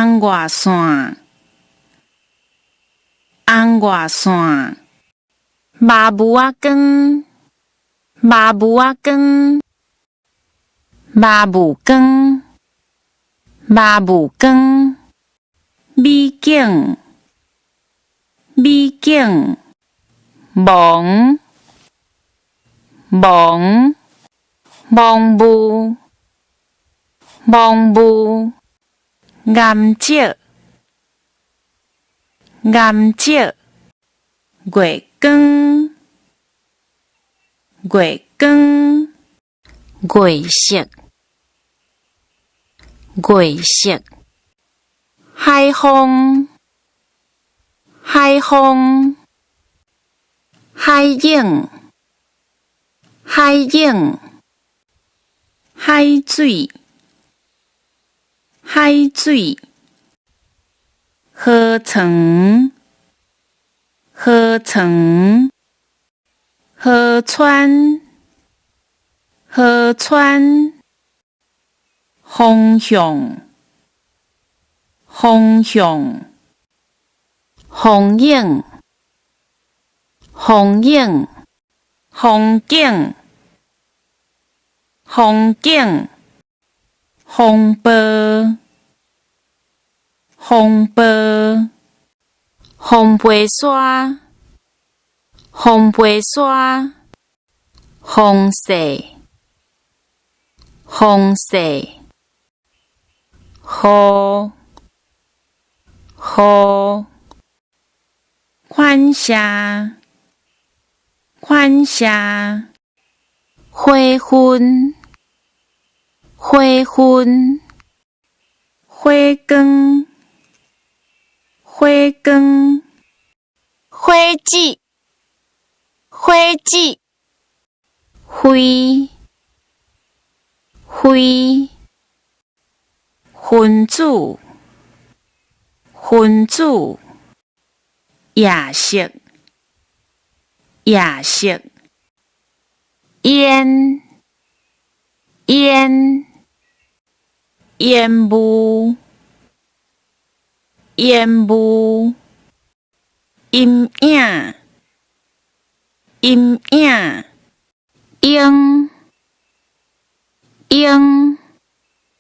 红外线，红外线，麻母仔光，麻母仔光，麻母光，麻母光，美景，美景，蒙，蒙，蒙雾，蒙雾，颜色，颜色，月光，月光，月色，月色，海风，海风，海影，海影，海水，海水，河床，河床，河川，河川，方向，方向，风影，风影，风景，风景，风暴，风暴，风飞沙，风飞沙，风势，风势，雨，雨，款式，款式，花薰，花薰，花光，花光，花季，花季，灰，灰，分子，分子，夜色，夜色，烟，烟，烟雾，烟雾，阴影，阴影，鹰，鹰。